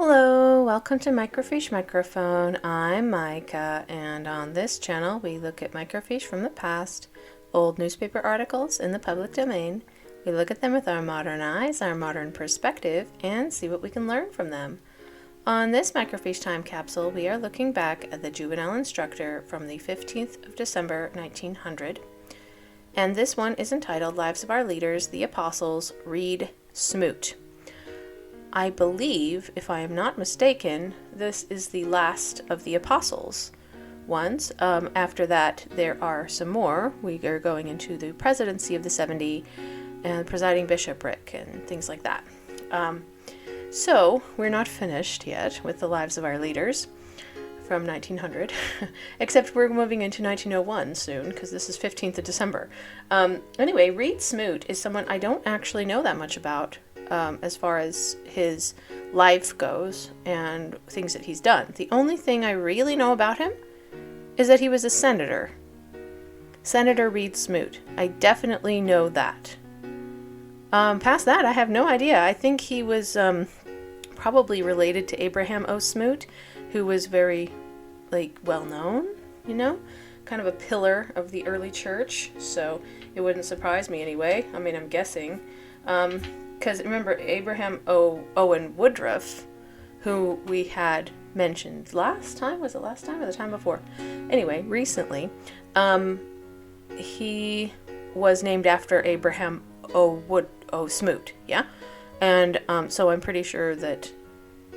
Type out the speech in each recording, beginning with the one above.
Hello, welcome to Microfiche Microphone. I'm Micah, and on this channel we look at microfiche from the past, old newspaper articles in the public domain. We look at them with our modern eyes, our modern perspective, and see what we can learn from them. On this microfiche time capsule, we are looking back at the Juvenile Instructor from the 15th of December 1900, and this one is entitled Lives of Our Leaders, the Apostles, read Smoot. I believe, if I am not mistaken, this is the last of the apostles ones. After that, there are some more. We are going into the presidency of the 70 and presiding bishopric and things like that. So we're not finished yet with the lives of our leaders from 1900, except we're moving into 1901 soon because this is 15th of December. Anyway, Reed Smoot is someone I don't actually know that much about. As far as his life goes and things that he's done. The only thing I really know about him is that he was a senator. Senator Reed Smoot. I definitely know that. Past that, I have no idea. I think he was probably related to Abraham O. Smoot, who was very, well known, kind of a pillar of the early church, so it wouldn't surprise me anyway. I mean, I'm guessing. Because remember, Abraham Owen Woodruff, who we had mentioned last time, was it last time or the time before? Anyway, recently, he was named after Abraham O. Smoot, yeah? And so I'm pretty sure that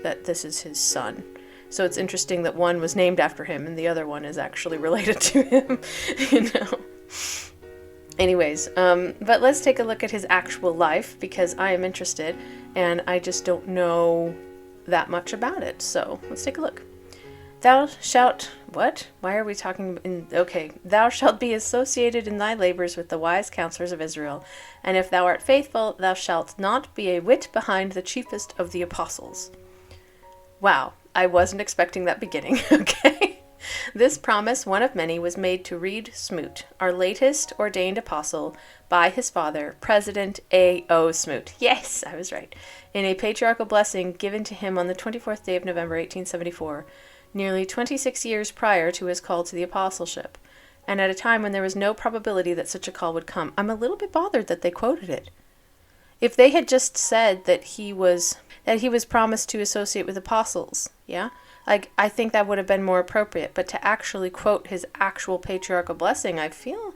this is his son. So it's interesting that one was named after him and the other one is actually related to him, Anyways, but let's take a look at his actual life because I am interested and I just don't know that much about it. So let's take a look. Thou shalt, what? Why are we talking in, okay. Thou shalt be associated in thy labors with the wise counselors of Israel. And if thou art faithful, thou shalt not be a whit behind the chiefest of the apostles. Wow, I wasn't expecting that beginning, okay. This promise, one of many, was made to Reed Smoot, our latest ordained apostle, by his father, President A. O. Smoot. Yes, I was right. In a patriarchal blessing given to him on the 24th day of November, 1874, nearly 26 years prior to his call to the apostleship, and at a time when there was no probability that such a call would come. I'm a little bit bothered that they quoted it. If they had just said that he was promised to associate with apostles, yeah? I think that would have been more appropriate, but to actually quote his actual patriarchal blessing, I feel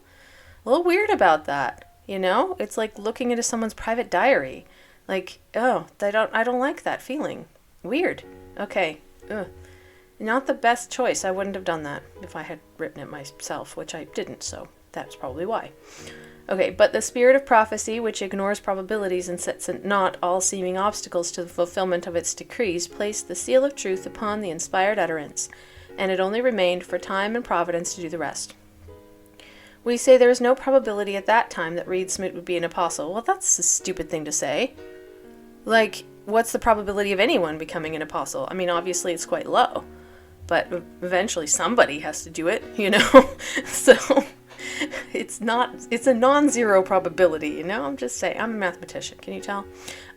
a little weird about that, It's like looking into someone's private diary. I don't like that feeling. Weird. Okay. Ugh. Not the best choice. I wouldn't have done that if I had written it myself, which I didn't, so that's probably why. Okay, but the spirit of prophecy, which ignores probabilities and sets at naught all seeming obstacles to the fulfillment of its decrees, placed the seal of truth upon the inspired utterance, and it only remained for time and providence to do the rest. We say there was no probability at that time that Reed Smoot would be an apostle. Well, that's a stupid thing to say. What's the probability of anyone becoming an apostle? I mean, obviously it's quite low, but eventually somebody has to do it, So it's a non-zero probability, I'm just saying, I'm a mathematician, can you tell?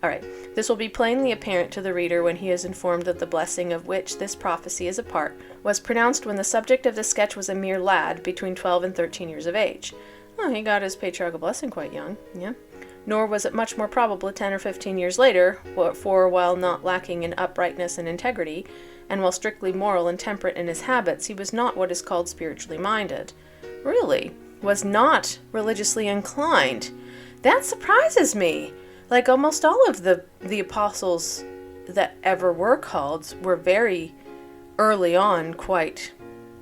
Alright, this will be plainly apparent to the reader when he is informed that the blessing of which this prophecy is a part was pronounced when the subject of the sketch was a mere lad between 12 and 13 years of age. Oh, he got his patriarchal blessing quite young, yeah. Nor was it much more probable 10 or 15 years later, for while not lacking in uprightness and integrity, and while strictly moral and temperate in his habits, he was not what is called spiritually minded. Really? Was not religiously inclined. That surprises me. Almost all of the apostles that ever were called were very early on quite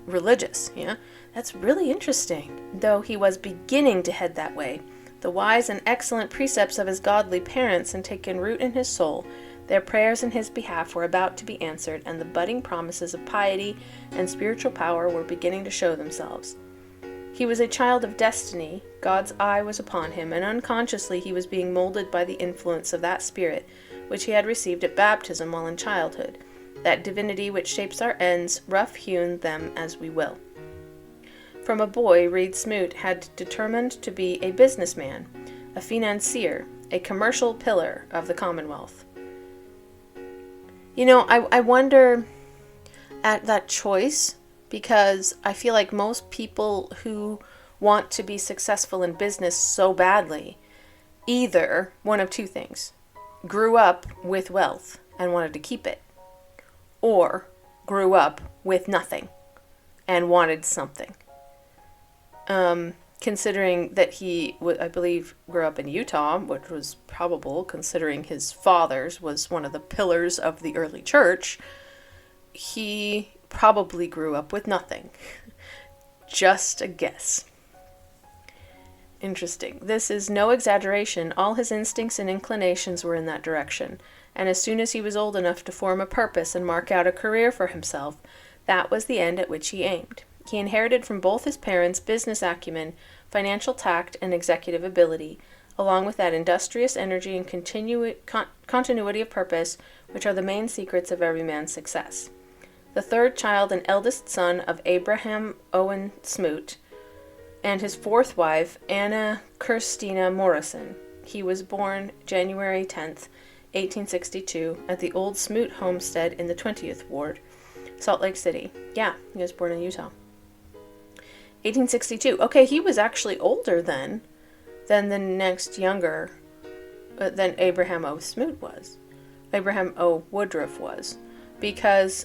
religious, yeah? That's really interesting. Though he was beginning to head that way, the wise and excellent precepts of his godly parents had taken root in his soul. Their prayers in his behalf were about to be answered, and the budding promises of piety and spiritual power were beginning to show themselves. He was a child of destiny. God's eye was upon him, and unconsciously he was being molded by the influence of that spirit which he had received at baptism while in childhood, that divinity which shapes our ends, rough-hewn them as we will. From a boy, Reed Smoot had determined to be a businessman, a financier, a commercial pillar of the Commonwealth. I wonder at that choice, because I feel like most people who want to be successful in business so badly, either one of two things: grew up with wealth and wanted to keep it, or grew up with nothing and wanted something. Considering that he, I believe, grew up in Utah, which was probable considering his father's was one of the pillars of the early church, he probably grew up with nothing. Just a guess. Interesting. This is no exaggeration. All his instincts and inclinations were in that direction, and as soon as he was old enough to form a purpose and mark out a career for himself, that was the end at which he aimed. He inherited from both his parents business acumen, financial tact, and executive ability, along with that industrious energy and continuity of purpose, which are the main secrets of every man's success. The third child and eldest son of Abraham Owen Smoot, and his fourth wife, Anna Kirstina Morrison. He was born January 10th, 1862, at the old Smoot homestead in the 20th Ward, Salt Lake City. Yeah, he was born in Utah. 1862. Okay, he was actually older then than the next younger, than Abraham O. Smoot was. Abraham O. Woodruff was. Because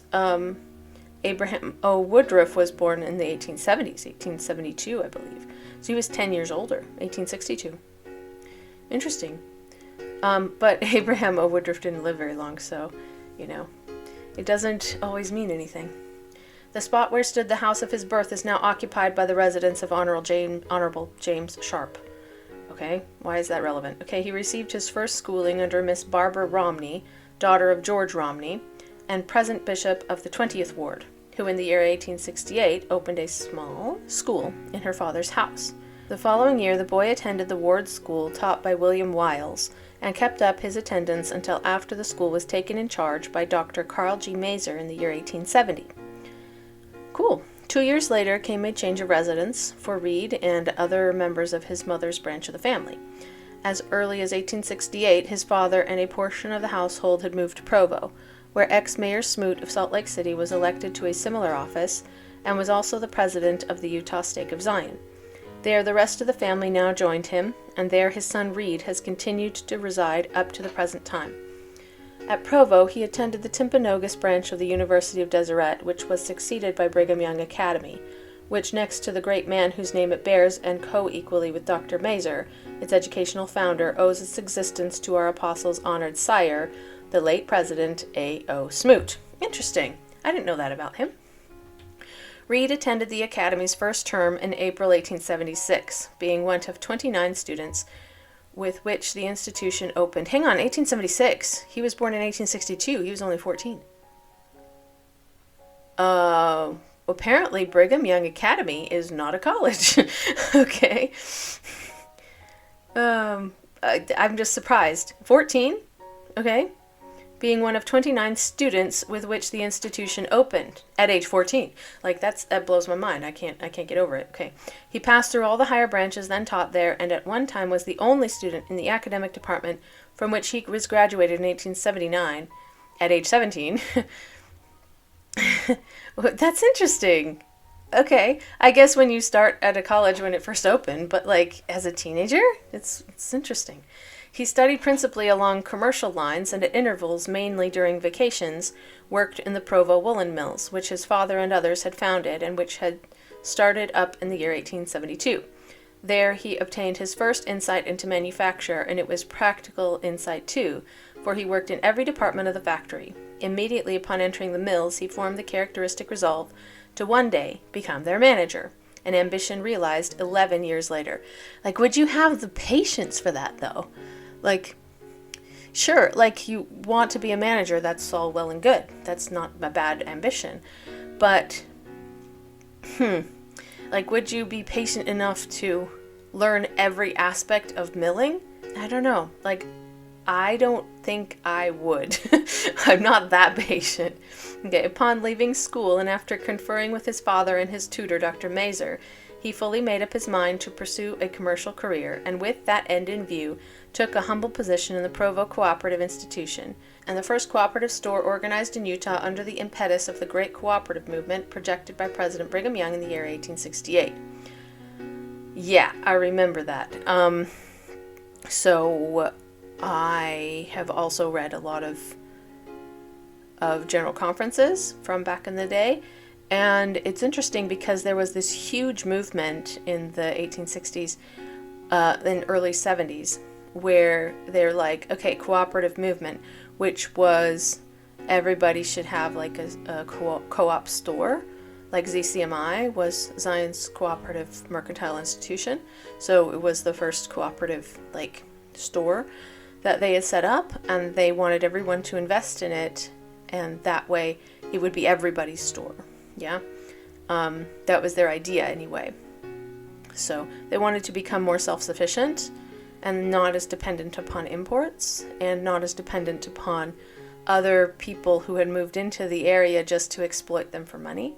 Abraham O. Woodruff was born in the 1870s, 1872, I believe. So he was 10 years older, 1862. Interesting. But Abraham O. Woodruff didn't live very long, so, it doesn't always mean anything. The spot where stood the house of his birth is now occupied by the residence of Honorable James Sharp. Okay, why is that relevant? Okay, he received his first schooling under Miss Barbara Romney, daughter of George Romney, and present bishop of the 20th Ward, who in the year 1868 opened a small school in her father's house. The following year, the boy attended the Ward School taught by William Wiles, and kept up his attendance until after the school was taken in charge by Dr. Carl G. Mazer in the year 1870. Cool. 2 years later came a change of residence for Reed and other members of his mother's branch of the family. As early as 1868, his father and a portion of the household had moved to Provo, where ex-Mayor Smoot of Salt Lake City was elected to a similar office and was also the president of the Utah Stake of Zion. There the rest of the family now joined him, and there his son Reed has continued to reside up to the present time. At Provo, he attended the Timpanogos branch of the University of Deseret, which was succeeded by Brigham Young Academy, which, next to the great man whose name it bears and co-equally with Dr. Mazer, its educational founder, owes its existence to our apostle's honored sire, the late President A.O. Smoot. Interesting. I didn't know that about him. Reed attended the Academy's first term in April 1876, being one of 29 students with which the institution opened. Hang on, 1876. He was born in 1862. He was only 14. Apparently Brigham Young Academy is not a college. Okay. I'm just surprised. 14? Okay. Being one of 29 students with which the institution opened at age 14. Like, that blows my mind. I can't get over it. Okay. He passed through all the higher branches, then taught there, and at one time was the only student in the academic department from which he was graduated in 1879 at age 17. That's interesting. Okay. I guess when you start at a college when it first opened, but like as a teenager, it's interesting. He studied principally along commercial lines and at intervals, mainly during vacations, worked in the Provo woolen mills, which his father and others had founded and which had started up in the year 1872. There he obtained his first insight into manufacture, and it was practical insight too, for he worked in every department of the factory. Immediately upon entering the mills, he formed the characteristic resolve to one day become their manager, an ambition realized 11 years later. Like, would you have the patience for that, though? Like, sure, like, you want to be a manager, that's all well and good. That's not a bad ambition. But, like, would you be patient enough to learn every aspect of milling? I don't know. Like, I don't think I would. I'm not that patient. Okay, upon leaving school and after conferring with his father and his tutor, Dr. Mazer, he fully made up his mind to pursue a commercial career, and with that end in view, took a humble position in the Provo Cooperative Institution, and the first cooperative store organized in Utah under the impetus of the Great Cooperative Movement projected by President Brigham Young in the year 1868. Yeah, I remember that. So I have also read a lot of general conferences from back in the day, and it's interesting because there was this huge movement in the 1860s and early 70s where they're like, okay, cooperative movement, which was everybody should have like a co-op store. Like ZCMI was Zion's Cooperative Mercantile Institution, so it was the first cooperative like store that they had set up, and they wanted everyone to invest in it, and that way it would be everybody's store. Yeah, that was their idea anyway. So they wanted to become more self-sufficient and not as dependent upon imports and not as dependent upon other people who had moved into the area just to exploit them for money.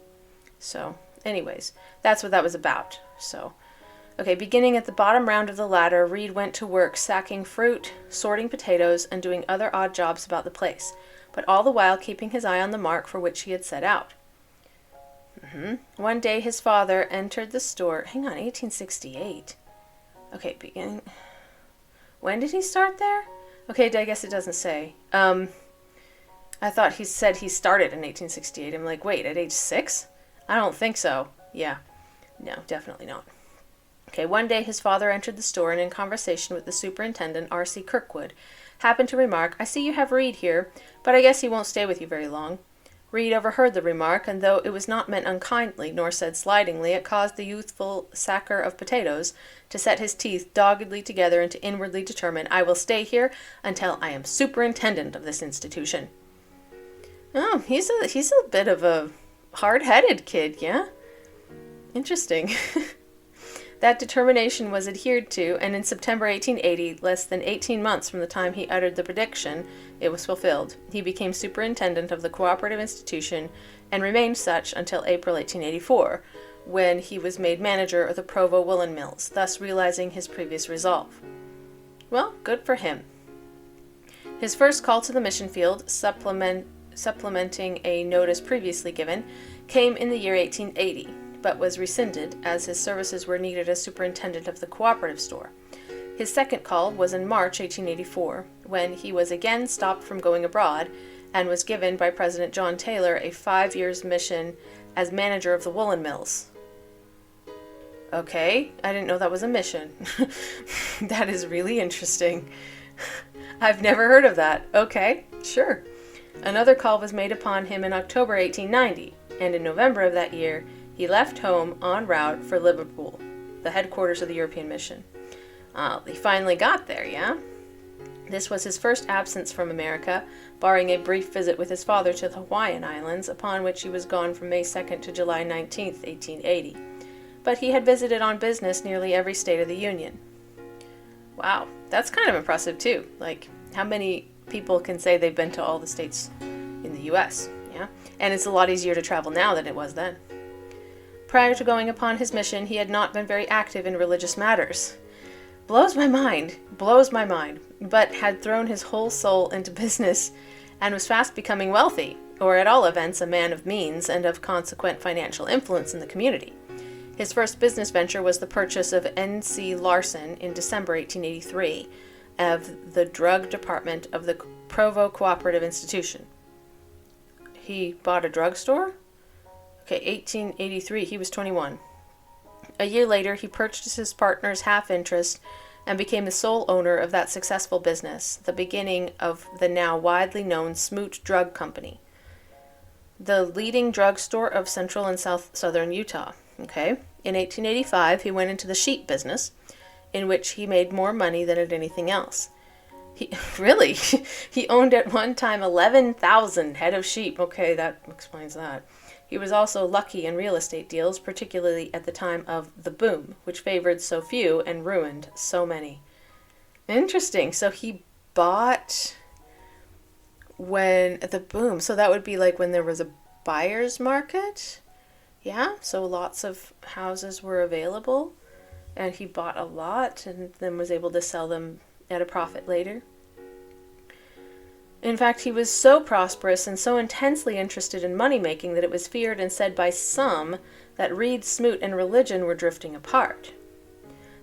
So anyways, that's what that was about. So, okay, beginning at the bottom round of the ladder, Reed went to work sacking fruit, sorting potatoes, and doing other odd jobs about the place, but all the while keeping his eye on the mark for which he had set out. One day his father entered the store. Hang on, 1868. Okay, beginning. When did he start there? Okay, I guess it doesn't say. I thought he said he started in 1868. I'm like, wait, at age 6? I don't think so. Yeah. No, definitely not. Okay, one day his father entered the store and in conversation with the superintendent, R.C. Kirkwood, happened to remark, "I see you have Reed here, but I guess he won't stay with you very long." Reed overheard the remark, and though it was not meant unkindly, nor said slightingly, it caused the youthful sacker of potatoes to set his teeth doggedly together and to inwardly determine, "I will stay here until I am superintendent of this institution." Oh, he's a bit of a hard-headed kid, yeah? Interesting. That determination was adhered to, and in September 1880, less than 18 months from the time he uttered the prediction, it was fulfilled. He became superintendent of the cooperative institution and remained such until April 1884, when he was made manager of the Provo woolen mills, thus realizing his previous resolve. Well, good for him. His first call to the mission field, supplementing a notice previously given, came in the year 1880. But was rescinded as his services were needed as superintendent of the cooperative store. His second call was in March 1884, when he was again stopped from going abroad and was given by President John Taylor a 5 years mission as manager of the woolen mills. Okay, I didn't know that was a mission. That is really interesting. I've never heard of that. Okay, sure. Another call was made upon him in October 1890, and in November of that year, he left home en route for Liverpool, the headquarters of the European Mission. He finally got there, yeah? This was his first absence from America, barring a brief visit with his father to the Hawaiian Islands, upon which he was gone from May 2nd to July 19th, 1880. But he had visited on business nearly every state of the Union. Wow, that's kind of impressive too. Like, how many people can say they've been to all the states in the U.S., yeah? And it's a lot easier to travel now than it was then. Prior to going upon his mission, he had not been very active in religious matters. Blows my mind, but had thrown his whole soul into business and was fast becoming wealthy, or at all events a man of means and of consequent financial influence in the community. His first business venture was the purchase of N.C. Larson in December 1883 of the drug department of the Provo Cooperative Institution. He bought a drugstore? Okay, 1883, he was 21. A year later, he purchased his partner's half-interest and became the sole owner of that successful business, the beginning of the now widely known Smoot Drug Company, the leading drugstore of central and southern Utah. Okay, in 1885, he went into the sheep business, in which he made more money than at anything else. He owned at one time 11,000 head of sheep. Okay, that explains that. He was also lucky in real estate deals, particularly at the time of the boom, which favored so few and ruined so many. Interesting. So he bought when the boom. So that would be like when there was a buyer's market. Yeah. So lots of houses were available, and he bought a lot and then was able to sell them at a profit later. In fact, he was so prosperous and so intensely interested in money-making that it was feared and said by some that Reed, Smoot, and religion were drifting apart.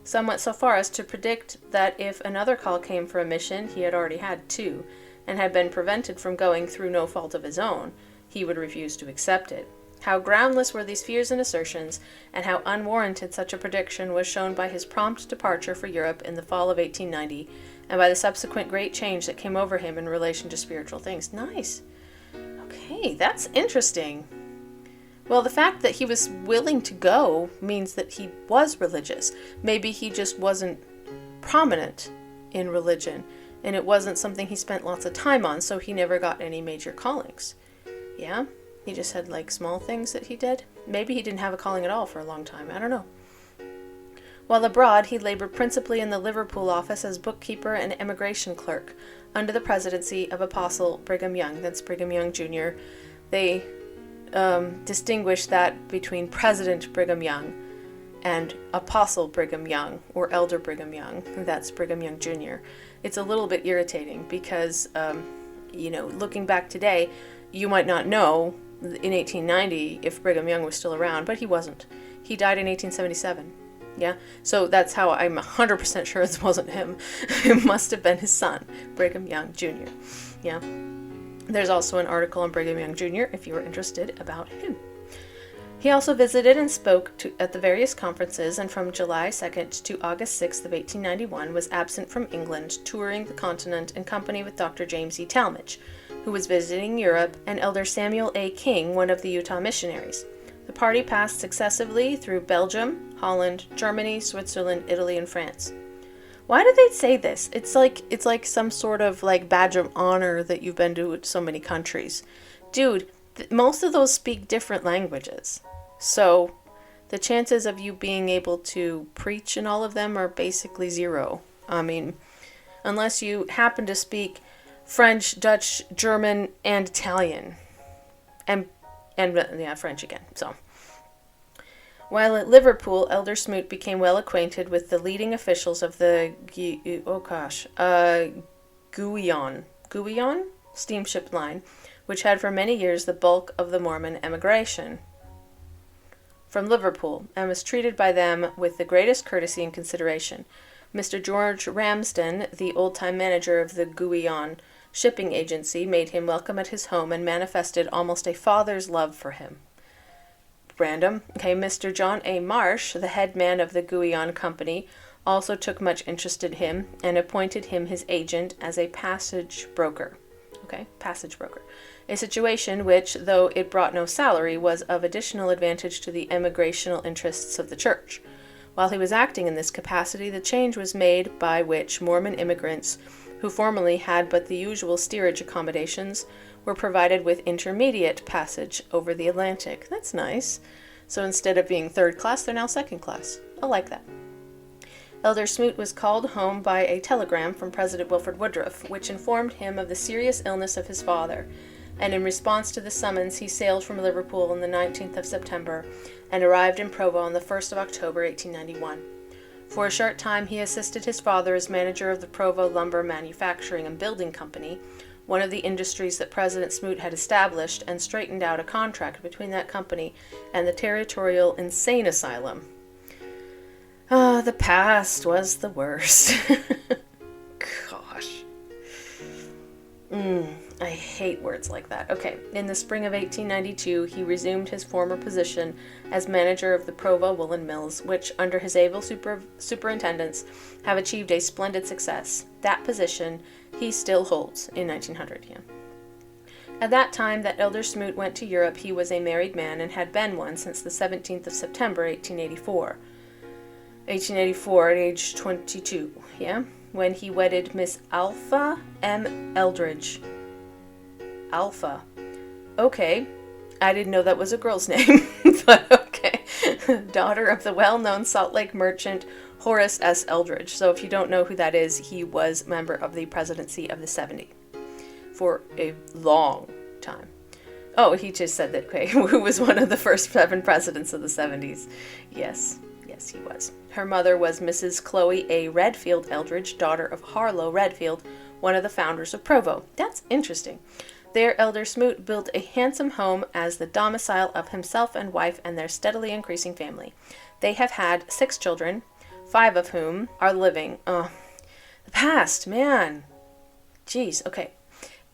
Some went so far as to predict that if another call came for a mission, he had already had two, and had been prevented from going through no fault of his own, he would refuse to accept it. How groundless were these fears and assertions, and how unwarranted such a prediction was shown by his prompt departure for Europe in the fall of 1890, and by the subsequent great change that came over him in relation to spiritual things. Nice. Okay, that's interesting. Well, the fact that he was willing to go means that he was religious. Maybe he just wasn't prominent in religion, and it wasn't something he spent lots of time on, so he never got any major callings. Yeah? He just had, like, small things that he did. Maybe he didn't have a calling at all for a long time. I don't know. While abroad, he labored principally in the Liverpool office as bookkeeper and immigration clerk under the presidency of Apostle Brigham Young. That's Brigham Young Jr. They distinguish that between President Brigham Young and Apostle Brigham Young, or Elder Brigham Young. That's Brigham Young Jr. It's a little bit irritating because, looking back today, you might not know in 1890 if Brigham Young was still around, but he wasn't. He died in 1877. Yeah, so that's how I'm 100% sure this wasn't him. It must have been his son, Brigham Young Jr. Yeah. There's also an article on Brigham Young Jr. if you were interested about him. He also visited and spoke at the various conferences, and from July 2nd to August 6th of 1891 was absent from England, touring the continent in company with Dr. James E. Talmage, who was visiting Europe, and Elder Samuel A. King, one of the Utah missionaries. The party passed successively through Belgium, Holland, Germany, Switzerland, Italy, and France. Why do they say this? It's like some sort of like badge of honor that you've been to so many countries. Dude, most of those speak different languages. So the chances of you being able to preach in all of them are basically zero. I mean, unless you happen to speak French, Dutch, German, and Italian. And French again. So, while at Liverpool, Elder Smoot became well acquainted with the leading officials of the Guyon steamship line, which had for many years the bulk of the Mormon emigration from Liverpool, and was treated by them with the greatest courtesy and consideration. Mr. George Ramsden, the old-time manager of the Guyon shipping agency, made him welcome at his home and manifested almost a father's love for him. Random. Okay, Mr. John A. Marsh, the head man of the Guyon Company, also took much interest in him and appointed him his agent as a passage broker. Okay, passage broker. A situation which, though it brought no salary, was of additional advantage to the emigrational interests of the church. While he was acting in this capacity, the change was made by which Mormon immigrants, who formerly had but the usual steerage accommodations, were provided with intermediate passage over the Atlantic. That's nice. So instead of being third class, they're now second class. I like that. Elder Smoot was called home by a telegram from President Wilford Woodruff, which informed him of the serious illness of his father, and in response to the summons, he sailed from Liverpool on the 19th of September and arrived in Provo on the 1st of October, 1891. For a short time, he assisted his father as manager of the Provo Lumber Manufacturing and Building Company, one of the industries that President Smoot had established, and straightened out a contract between that company and the Territorial Insane Asylum. The past was the worst. Gosh. I hate words like that. Okay, in the spring of 1892, he resumed his former position as manager of the Provo Woolen Mills, which, under his able superintendence, have achieved a splendid success. That position he still holds in 1900. Yeah. At that time that Elder Smoot went to Europe, he was a married man and had been one since the 17th of September, 1884. 1884 at age 22, yeah? When he wedded Miss Alpha M. Eldridge. Alpha. Okay. I didn't know that was a girl's name, but okay. Daughter of the well-known Salt Lake merchant Horace S. Eldridge. So if you don't know who that is, he was member of the presidency of the 70s for a long time. Oh, he just said that, okay, who was one of the first 7 presidents of the 70s. Yes, he was. Her mother was Mrs. Chloe A. Redfield Eldridge, daughter of Harlow Redfield, one of the founders of Provo. That's interesting. There, Elder Smoot built a handsome home as the domicile of himself and wife and their steadily increasing family. They have had 6 children, 5 of whom are living. Oh, the past, man. Jeez, okay.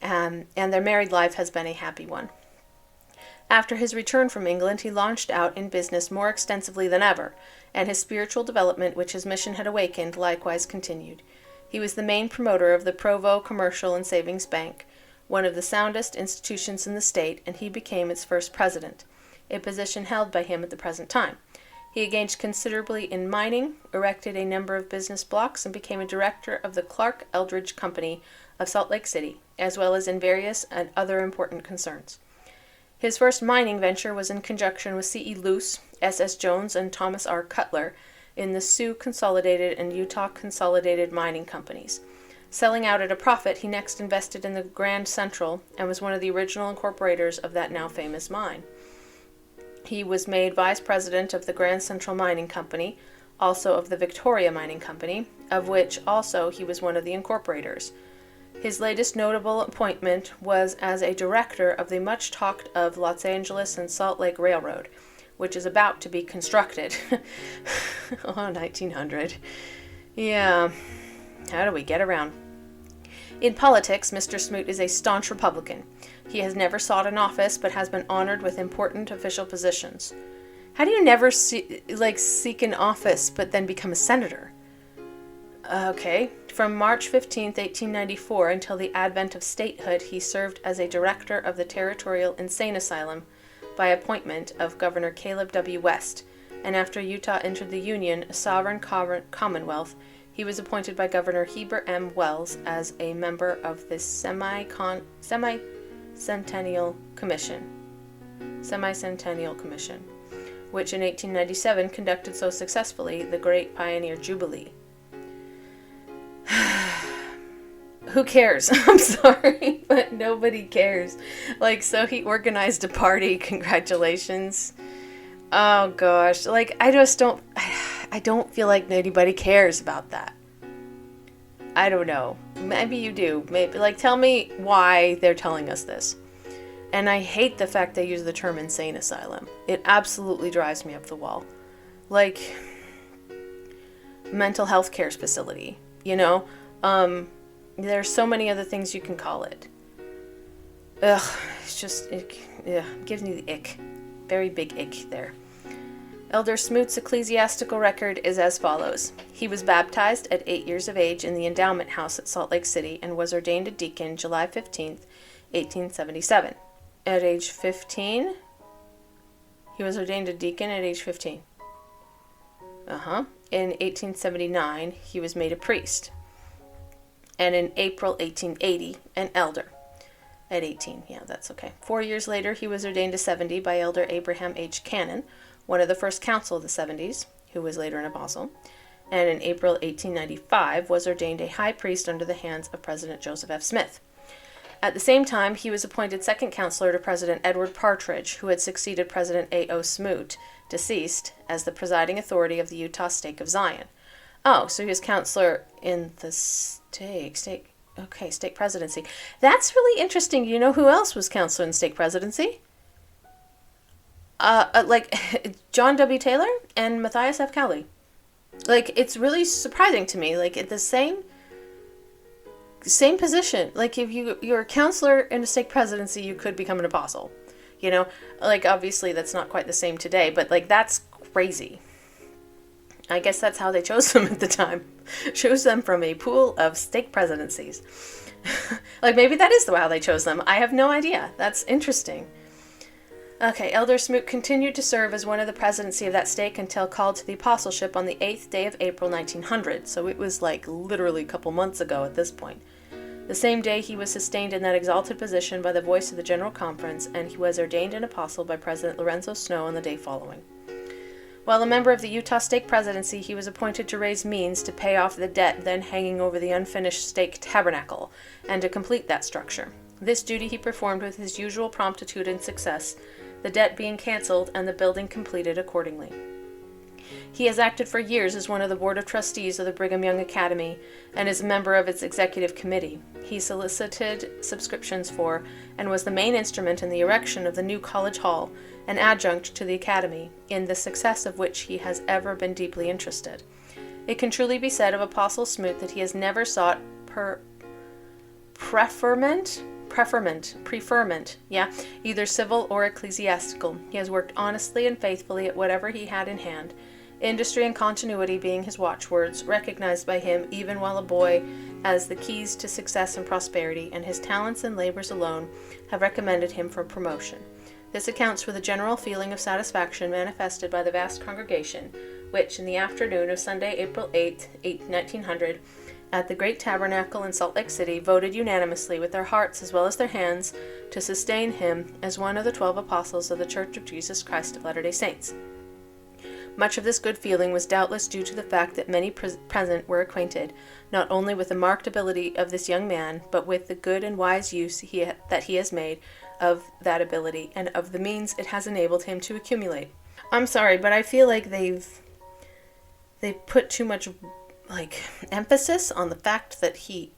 And their married life has been a happy one. After his return from England, he launched out in business more extensively than ever, and his spiritual development, which his mission had awakened, likewise continued. He was the main promoter of the Provo Commercial and Savings Bank, one of the soundest institutions in the state, and he became its first president, a position held by him at the present time. He engaged considerably in mining, erected a number of business blocks, and became a director of the Clark Eldridge Company of Salt Lake City, as well as in various and other important concerns. His first mining venture was in conjunction with C.E. Luce, S.S. Jones, and Thomas R. Cutler in the Sioux Consolidated and Utah Consolidated mining companies. Selling out at a profit, he next invested in the Grand Central and was one of the original incorporators of that now famous mine. He was made vice president of the Grand Central Mining Company, also of the Victoria Mining Company, of which also he was one of the incorporators. His latest notable appointment was as a director of the much-talked-of Los Angeles and Salt Lake Railroad, which is about to be constructed. Oh, 1900. Yeah. How do we get around? In politics, Mr. Smoot is a staunch Republican. He has never sought an office, but has been honored with important official positions. How do you never seek an office, but then become a senator? Okay. From March 15, 1894, until the advent of statehood, he served as a director of the Territorial Insane Asylum by appointment of Governor Caleb W. West, and after Utah entered the Union, a sovereign commonwealth, he was appointed by Governor Heber M. Wells as a member of the Semi-Centennial Commission, which in 1897 conducted so successfully the Great Pioneer Jubilee. Who cares? I'm sorry, but nobody cares. So he organized a party. Congratulations. Oh gosh. I don't feel like anybody cares about that. I don't know. Maybe you do. Maybe, tell me why they're telling us this. And I hate the fact they use the term insane asylum. It absolutely drives me up the wall. Mental health care facility, there's so many other things you can call it. Ugh, it gives me the ick. Very big ick there. Elder Smoot's ecclesiastical record is as follows. He was baptized at 8 years of age in the Endowment House at Salt Lake City and was ordained a deacon July 15th, 1877. At age 15? He was ordained a deacon at age 15. In 1879, he was made a priest. And in April 1880, an elder. At 18, yeah, that's okay. 4 years later, he was ordained to 70 by Elder Abraham H. Cannon, one of the first council of the 70s, who was later an apostle, and in April 1895 was ordained a high priest under the hands of President Joseph F. Smith. At the same time, he was appointed second counselor to President Edward Partridge, who had succeeded President A.O. Smoot, deceased, as the presiding authority of the Utah Stake of Zion. Oh, so he was counselor in the stake presidency. That's really interesting. You know who else was counselor in the stake presidency? John W. Taylor and Matthias F. Cowley. It's really surprising to me. At the same position. If you're a counselor in a stake presidency, you could become an apostle. Obviously that's not quite the same today, but that's crazy. I guess that's how they chose them at the time. Chose them from a pool of stake presidencies. Maybe that is how they chose them. I have no idea. That's interesting. Okay, Elder Smoot continued to serve as one of the presidency of that stake until called to the apostleship on the 8th day of April 1900, so it was literally a couple months ago at this point. The same day he was sustained in that exalted position by the voice of the General Conference, and he was ordained an apostle by President Lorenzo Snow on the day following. While a member of the Utah Stake Presidency, he was appointed to raise means to pay off the debt then hanging over the unfinished stake tabernacle, and to complete that structure. This duty he performed with his usual promptitude and success, the debt being canceled and the building completed accordingly. He has acted for years as one of the Board of Trustees of the Brigham Young Academy and is a member of its executive committee. He solicited subscriptions for and was the main instrument in the erection of the new College Hall, an adjunct to the Academy, in the success of which he has ever been deeply interested. It can truly be said of Apostle Smoot that he has never sought preferment, either civil or ecclesiastical. He has worked honestly and faithfully at whatever he had in hand, industry and continuity being his watchwords, recognized by him even while a boy as the keys to success and prosperity, and his talents and labors alone have recommended him for promotion. This accounts for the general feeling of satisfaction manifested by the vast congregation, which, in the afternoon of Sunday, April 8, 1900, at the Great Tabernacle in Salt Lake City, voted unanimously with their hearts as well as their hands to sustain him as one of the 12 apostles of the Church of Jesus Christ of Latter-day Saints. Much of this good feeling was doubtless due to the fact that many present were acquainted, not only with the marked ability of this young man, but with the good and wise use that he has made of that ability and of the means it has enabled him to accumulate. I'm sorry, but I feel like they put too much emphasis on the fact that he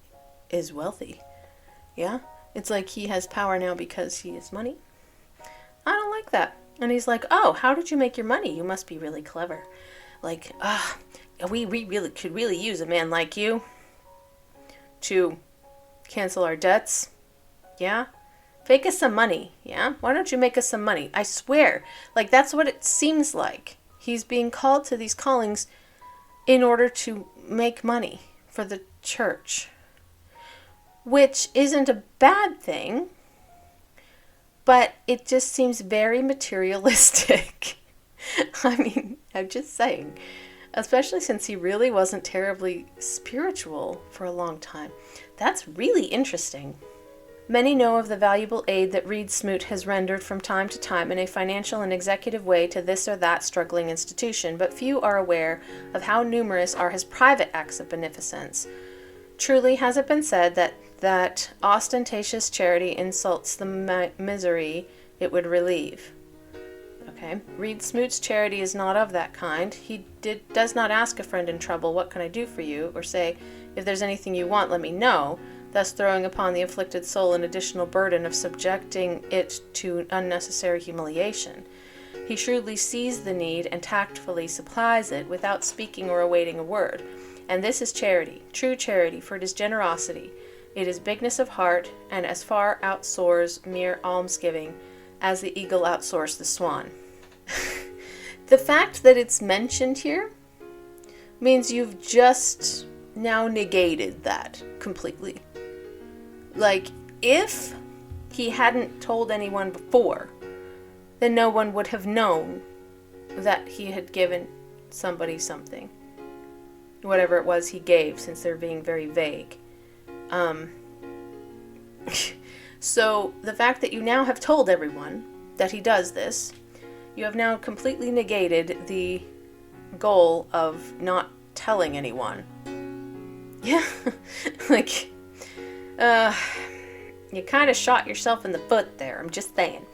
is wealthy. Yeah? It's like he has power now because he has money. I don't like that. And he's like, oh, how did you make your money? You must be really clever. We really could really use a man like you to cancel our debts. Yeah? Fake us some money. Yeah? Why don't you make us some money? I swear. That's what it seems like. He's being called to these callings in order to make money for the church, which isn't a bad thing, but it just seems very materialistic. I mean, I'm just saying, especially since he really wasn't terribly spiritual for a long time. That's really interesting. Many know of the valuable aid that Reed Smoot has rendered from time to time in a financial and executive way to this or that struggling institution, but few are aware of how numerous are his private acts of beneficence. Truly has it been said that ostentatious charity insults the misery it would relieve. Okay, Reed Smoot's charity is not of that kind. He does not ask a friend in trouble, what can I do for you, or say, if there's anything you want, let me know, thus throwing upon the afflicted soul an additional burden of subjecting it to unnecessary humiliation. He shrewdly sees the need and tactfully supplies it without speaking or awaiting a word. And this is charity, true charity, for it is generosity. It is bigness of heart, and as far outsoars mere almsgiving as the eagle outsoars the swan. The fact that it's mentioned here means you've just now negated that completely. If he hadn't told anyone before, then no one would have known that he had given somebody something. Whatever it was he gave, since they're being very vague. So the fact that you now have told everyone that he does this, you have now completely negated the goal of not telling anyone. Yeah, you kind of shot yourself in the foot there, I'm just saying.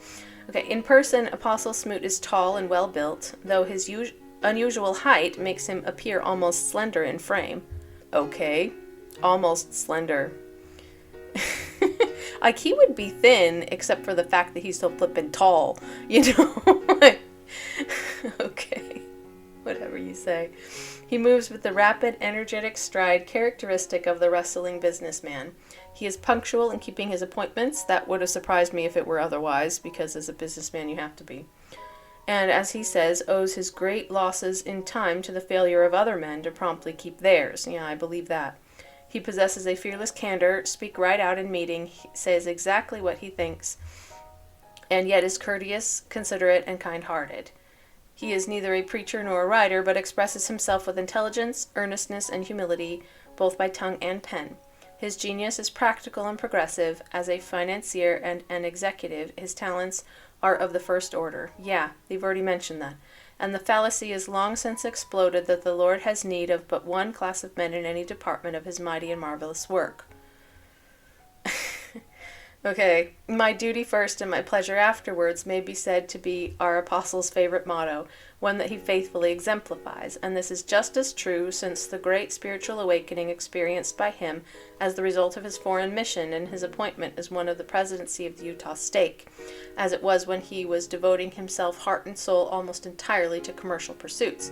Okay, in person, Apostle Smoot is tall and well built, though his unusual height makes him appear almost slender in frame. Okay, almost slender. He would be thin, except for the fact that he's so flippin' tall, Okay, whatever you say. He moves with the rapid, energetic stride characteristic of the wrestling businessman. He is punctual in keeping his appointments. That would have surprised me if it were otherwise, because as a businessman you have to be. And as he says, owes his great losses in time to the failure of other men to promptly keep theirs. Yeah, I believe that. He possesses a fearless candor, speak right out in meeting, he says exactly what he thinks, and yet is courteous, considerate, and kind-hearted. He is neither a preacher nor a writer, but expresses himself with intelligence, earnestness, and humility, both by tongue and pen. His genius is practical and progressive. As a financier and an executive, his talents are of the first order. Yeah, they've already mentioned that. And the fallacy is long since exploded that the Lord has need of but one class of men in any department of his mighty and marvelous work. Okay, my duty first and my pleasure afterwards may be said to be our apostle's favorite motto, one that he faithfully exemplifies, and this is just as true since the great spiritual awakening experienced by him as the result of his foreign mission and his appointment as one of the presidency of the Utah state, as it was when he was devoting himself heart and soul almost entirely to commercial pursuits.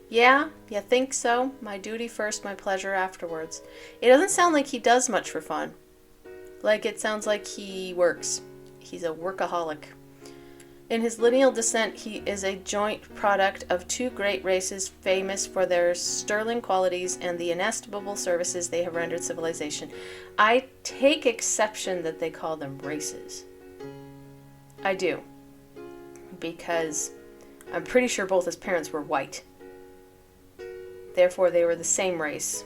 Yeah, you think so? My duty first, my pleasure afterwards. It doesn't sound like he does much for fun. Like, it sounds like he works. He's a workaholic. In his lineal descent, he is a joint product of two great races famous for their sterling qualities and the inestimable services they have rendered civilization. I take exception that they call them races. I do. Because I'm pretty sure both his parents were white. Therefore, they were the same race.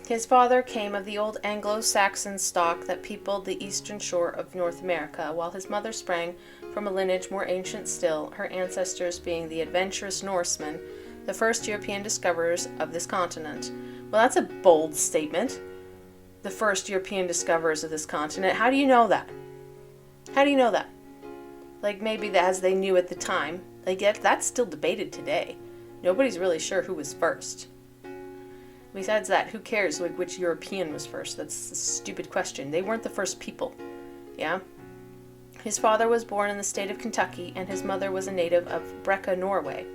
His father came of the old Anglo-Saxon stock that peopled the eastern shore of North America, while his mother sprang from a lineage more ancient still, her ancestors being the adventurous Norsemen, the first European discoverers of this continent. Well, that's a bold statement. The first European discoverers of this continent. How do you know that? How do you know that? Like, maybe as they knew at the time. Like, that's still debated today. Nobody's really sure who was first. Besides that, who cares, like, which European was first? That's a stupid question. They weren't the first people. Yeah? His father was born in the state of Kentucky, and his mother was a native of Brekka, Norway.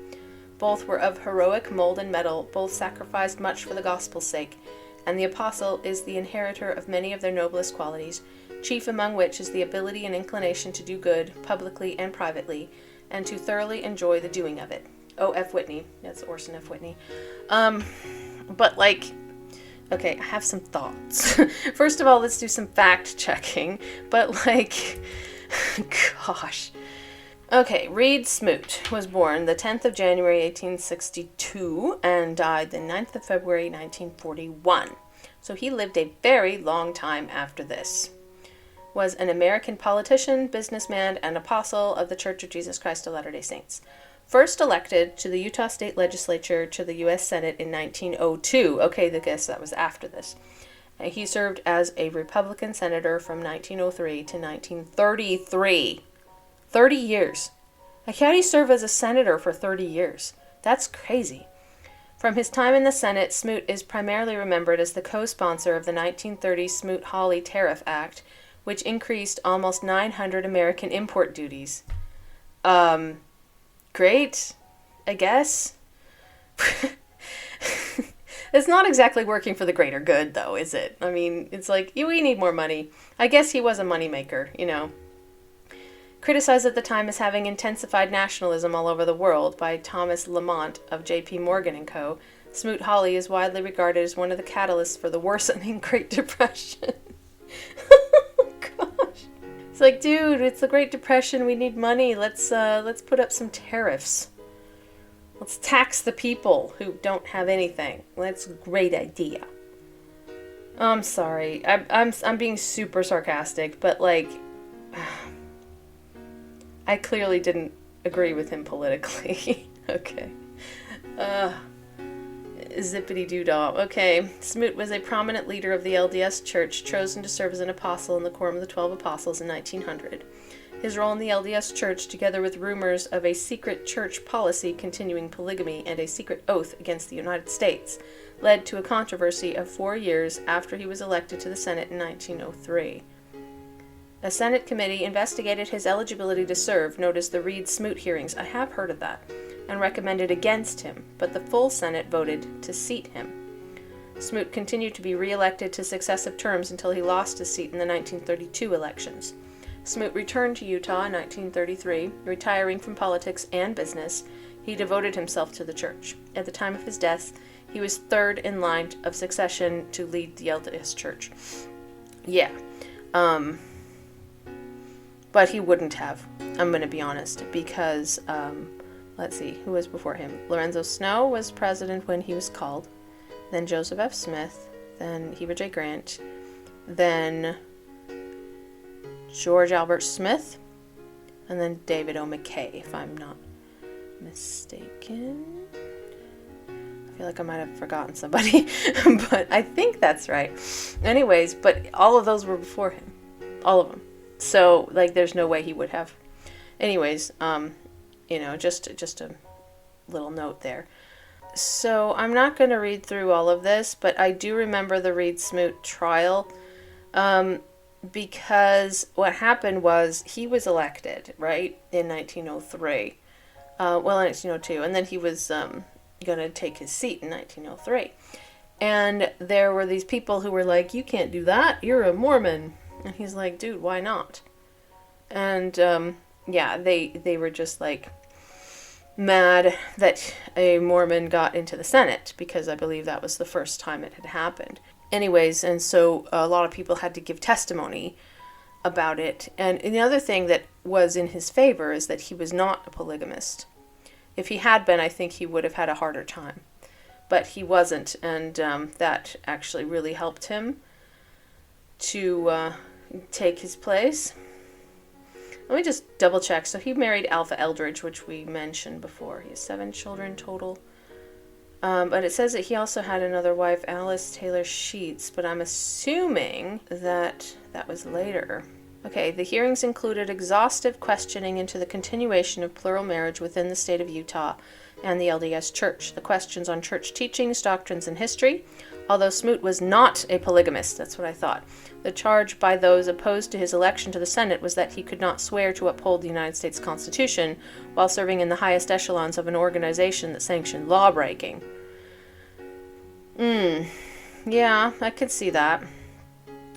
Both were of heroic mold and metal, both sacrificed much for the gospel's sake, and the apostle is the inheritor of many of their noblest qualities, chief among which is the ability and inclination to do good, publicly and privately, and to thoroughly enjoy the doing of it. O. F. Whitney. That's Orson F. Whitney. But, like, okay, I have some thoughts. First of all, let's do some fact-checking. But, like, gosh. Okay, Reed Smoot was born the 10th of January, 1862, and died the 9th of February, 1941. So he lived a very long time after this. Was an American politician, businessman, and apostle of the Church of Jesus Christ of Latter-day Saints. First elected to the Utah State Legislature to the U.S. Senate in 1902. Okay, I guess that was after this. He served as a Republican senator from 1903 to 1933. 30 years. Like, how do you serve as a senator for 30 years? That's crazy. From his time in the Senate, Smoot is primarily remembered as the co-sponsor of the 1930 Smoot-Hawley Tariff Act, which increased almost 900 American import duties. Great, I guess. It's not exactly working for the greater good, though, is it? I mean, it's like, we need more money. I guess he was a moneymaker, you know. Criticized at the time as having intensified nationalism all over the world by Thomas Lamont of J.P. Morgan & Co., Smoot-Hawley is widely regarded as one of the catalysts for the worsening Great Depression. It's like, dude, it's the Great Depression. We need money. Let's put up some tariffs. Let's tax the people who don't have anything. That's a great idea. I'm sorry. I'm being super sarcastic, but like, I clearly didn't agree with him politically. Okay. Zippity-doo-dah. Okay. Smoot was a prominent leader of the LDS Church, chosen to serve as an apostle in the Quorum of the 12 Apostles in 1900. His role in the LDS Church, together with rumors of a secret church policy continuing polygamy and a secret oath against the United States, led to a controversy of 4 years after he was elected to the Senate in 1903. A Senate committee investigated his eligibility to serve, known as the Reed-Smoot hearings. I have heard of that. And recommended against him, but the full Senate voted to seat him. Smoot continued to be re-elected to successive terms until he lost his seat in the 1932 elections. Smoot returned to Utah in 1933, retiring from politics and business. He devoted himself to the church. At the time of his death, he was third in line of succession to lead the LDS Church. Yeah. But he wouldn't have, I'm going to be honest, because, let's see, who was before him? Lorenzo Snow was president when he was called, then Joseph F. Smith, then Heber J. Grant, then George Albert Smith, and then David O. McKay, if I'm not mistaken. feel like I might have forgotten somebody, but I think that's right. Anyways, but all of those were before him. All of them. So, like, there's no way he would have. Anyways, just a little note there. So, I'm not going to read through all of this, but I do remember the Reed Smoot trial, because what happened was he was elected, right, in 1903. 1902, and then he was going to take his seat in 1903. And there were these people who were like, you can't do that, you're a Mormon. And he's like, dude, why not? And they were just like mad that a Mormon got into the Senate, because I believe that was the first time it had happened. Anyways, and so a lot of people had to give testimony about it. And the other thing that was in his favor is that he was not a polygamist. If he had been, I think he would have had a harder time. But he wasn't, and that actually really helped him to take his place. Let me just double check. So he married Alpha Eldridge, which we mentioned before. He has 7 children total. But it says that he also had another wife, Alice Taylor Sheets, but I'm assuming that was later. Okay, the hearings included exhaustive questioning into the continuation of plural marriage within the state of Utah and the LDS Church, the questions on church teachings, doctrines, and history. Although Smoot was not a polygamist, that's what I thought. The charge by those opposed to his election to the Senate was that he could not swear to uphold the United States Constitution while serving in the highest echelons of an organization that sanctioned law-breaking. Yeah, I could see that.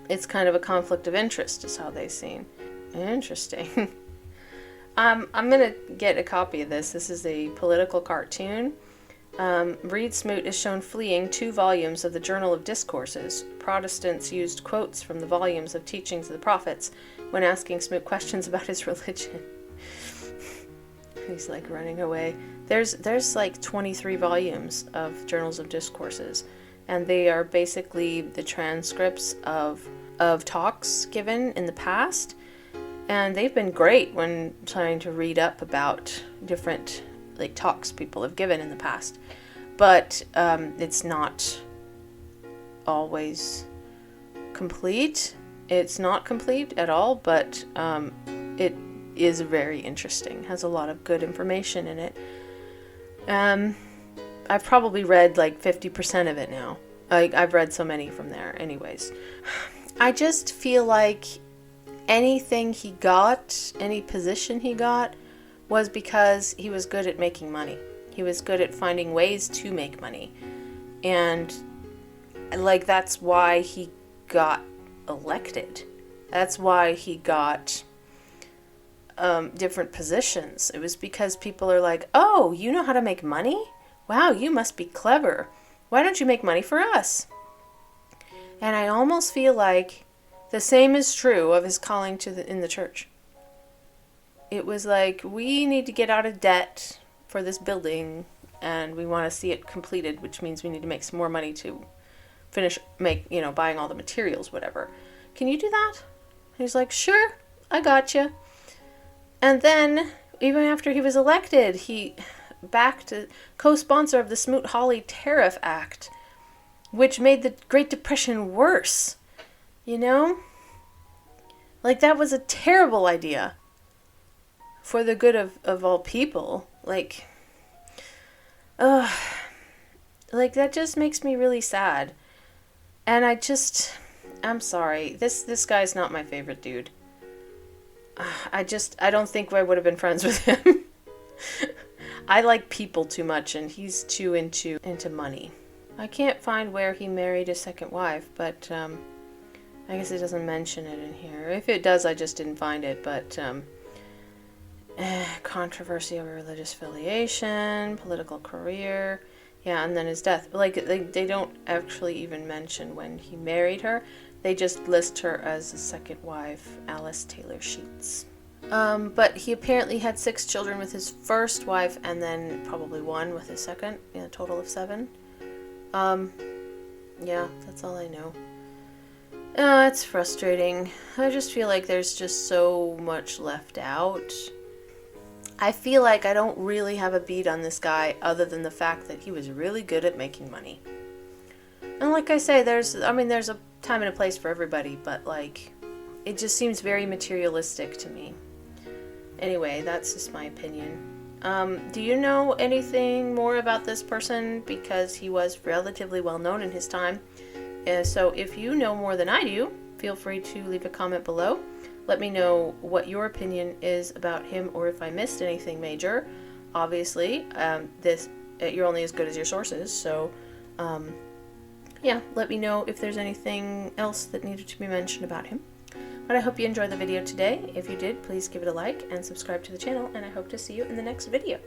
It's kind of a conflict of interest, is how they seem. Interesting. I'm going to get a copy of this. This is a political cartoon. Reed Smoot is shown fleeing 2 volumes of the Journal of Discourses. Protestants used quotes from the volumes of Teachings of the Prophets when asking Smoot questions about his religion. He's like running away. There's like 23 volumes of Journals of Discourses, and they are basically the transcripts of talks given in the past, and they've been great when trying to read up about different like talks people have given in the past. But it's not always complete. It's not complete at all, but it is very interesting. Has a lot of good information in it. I've probably read like 50% of it now. I've read so many from there. Anyways, I just feel like anything he got, any position he got, was because he was good at making money. He was good at finding ways to make money. And like that's why he got elected. That's why he got different positions. It was because people are like, oh, you know how to make money? Wow, you must be clever. Why don't you make money for us? And I almost feel like the same is true of his calling in the church. It was like, we need to get out of debt for this building, and we want to see it completed, which means we need to make some more money to finish, buying all the materials, whatever. Can you do that? And he's like, sure, I got you. And then, even after he was elected, he backed a co-sponsor of the Smoot-Hawley Tariff Act, which made the Great Depression worse. You know? Like, that was a terrible idea for the good of all people. Like, that just makes me really sad. And I'm sorry. This guy's not my favorite dude. I don't think I would have been friends with him. I like people too much, and he's too into money. I can't find where he married his second wife, but I guess it doesn't mention it in here. If it does, I just didn't find it, but controversy over religious affiliation, political career, yeah, and then his death. Like, they don't actually even mention when he married her. They just list her as a second wife, Alice Taylor Sheets. But he apparently had 6 children with his first wife, and then probably 1 with his second, a total of 7. Yeah, that's all I know. It's frustrating. I just feel like there's just so much left out. I feel like I don't really have a beat on this guy other than the fact that he was really good at making money. And like I say, there's a time and a place for everybody, but like, it just seems very materialistic to me. Anyway, that's just my opinion. Do you know anything more about this person? Because he was relatively well known in his time. So if you know more than I do, feel free to leave a comment below. Let me know what your opinion is about him, or if I missed anything major. Obviously, you're only as good as your sources, so yeah, let me know if there's anything else that needed to be mentioned about him. But I hope you enjoyed the video today. If you did, please give it a like and subscribe to the channel, and I hope to see you in the next video.